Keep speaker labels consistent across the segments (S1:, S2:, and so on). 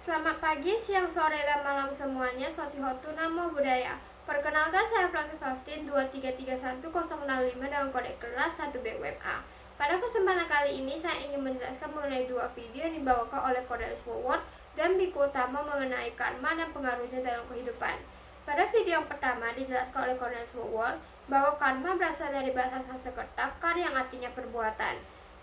S1: Selamat pagi, siang, sore, dan malam semuanya. Sotihotu Namo Buddhaya. Perkenalkan, saya Flavia Faustin 2331065 dengan kode kelas 1B-WMA. Pada kesempatan kali ini saya ingin menjelaskan mengenai dua video yang dibawakan oleh Cornelis World dan Biku Utama mengenai karma dan pengaruhnya dalam kehidupan. Pada video yang pertama dijelaskan oleh Cornelis World bahwa karma berasal dari bahasa Sanskerta kar yang artinya perbuatan,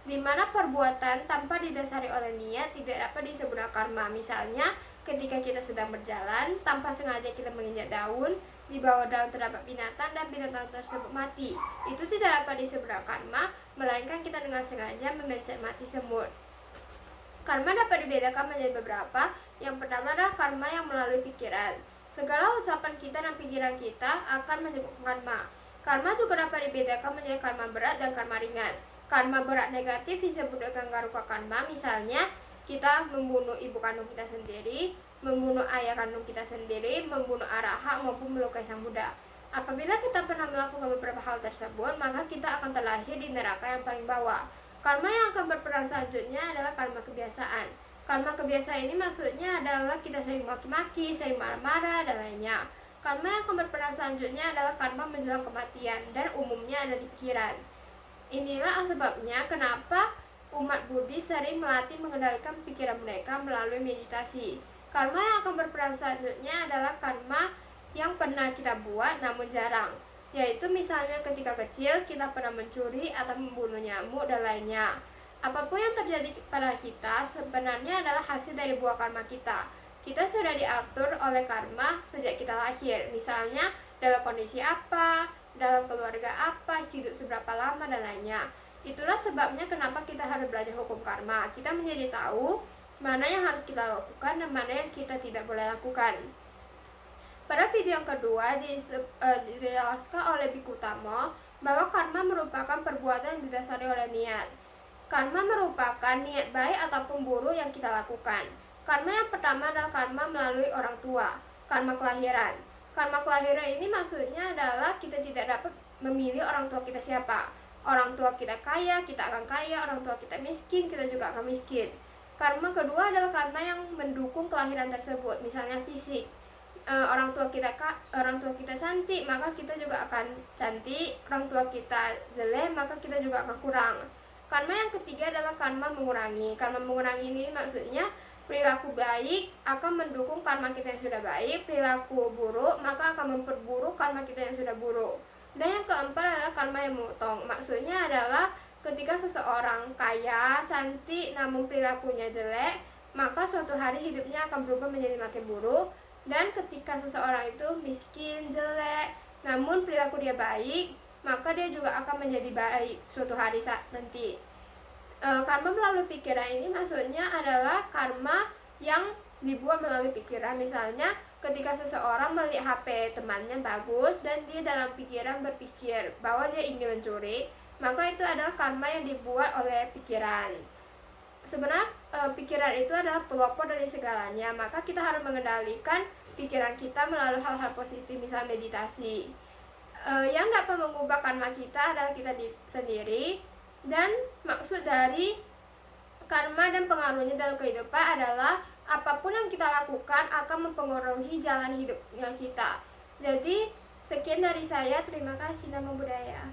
S1: di mana perbuatan tanpa didasari oleh niat tidak dapat disebut karma. Misalnya, ketika kita sedang berjalan, tanpa sengaja kita menginjak daun, di bawah daun terdapat binatang dan binatang tersebut mati. Itu tidak dapat disebut karma, melainkan kita dengan sengaja memencet mati semut. Karma dapat dibedakan menjadi beberapa. Yang pertama adalah karma yang melalui pikiran. Segala ucapan kita dan pikiran kita akan menyebabkan karma. Karma juga dapat dibedakan menjadi karma berat dan karma ringan. Karma berat negatif disebut dengan garuka karma, misalnya kita membunuh ibu kandung kita sendiri, membunuh ayah kandung kita sendiri, membunuh araha maupun melukai sang Buddha. Apabila kita pernah melakukan beberapa hal tersebut, maka kita akan terlahir di neraka yang paling bawah. Karma yang akan berperan selanjutnya adalah karma kebiasaan. Karma kebiasaan ini maksudnya adalah kita sering maki-maki, sering marah-marah, dan lainnya. Karma yang akan berperan selanjutnya adalah karma menjelang kematian, dan umumnya ada di pikiran. Inilah sebabnya kenapa umat Buddhis sering melatih mengendalikan pikiran mereka melalui meditasi. Karma yang akan berperan selanjutnya adalah karma yang pernah kita buat namun jarang, yaitu misalnya ketika kecil kita pernah mencuri atau membunuh nyamuk dan lainnya. Apapun yang terjadi pada kita sebenarnya adalah hasil dari buah karma kita. Kita sudah diatur oleh karma sejak kita lahir, misalnya dalam kondisi apa, dalam keluarga apa, hidup seberapa lama, dan lainnya. Itulah sebabnya kenapa kita harus belajar hukum karma. Kita menjadi tahu mana yang harus kita lakukan dan mana yang kita tidak boleh lakukan. Pada video yang kedua dijelaskan oleh Biku Utama bahwa karma merupakan perbuatan yang didasari oleh niat. Karma merupakan niat baik ataupun buruk yang kita lakukan. Karma yang pertama adalah karma melalui orang tua, karma kelahiran. Karma kelahiran ini maksudnya adalah kita tidak dapat memilih orang tua kita siapa. Orang tua kita kaya, kita akan kaya. Orang tua kita miskin, kita juga akan miskin. Karma kedua adalah karma yang mendukung kelahiran tersebut, misalnya fisik. Orang tua kita cantik, maka kita juga akan cantik. Orang tua kita jelek, maka kita juga akan kurang. Karma yang ketiga adalah karma mengurangi. Karma mengurangi ini maksudnya perilaku baik akan mendukung karma kita yang sudah baik, perilaku buruk maka akan memperburuk karma kita yang sudah buruk. Dan yang keempat adalah karma yang memotong. Maksudnya adalah ketika seseorang kaya, cantik, namun perilakunya jelek, maka suatu hari hidupnya akan berubah menjadi makin buruk. Dan ketika seseorang itu miskin, jelek, namun perilaku dia baik, maka dia juga akan menjadi baik suatu hari saat nanti. Karma melalui pikiran ini maksudnya adalah karma yang dibuat melalui pikiran. Misalnya ketika seseorang melihat HP temannya bagus dan dia dalam pikiran berpikir bahwa dia ingin mencuri, maka itu adalah karma yang dibuat oleh pikiran. Sebenarnya pikiran itu adalah pelopor dari segalanya, maka kita harus mengendalikan pikiran kita melalui hal-hal positif, misal meditasi. Yang dapat mengubah karma kita adalah kita sendiri. Dan maksud dari karma dan pengaruhnya dalam kehidupan adalah apapun yang kita lakukan akan mempengaruhi jalan hidupnya kita. Jadi sekian dari saya, terima kasih. Namo Buddhaya.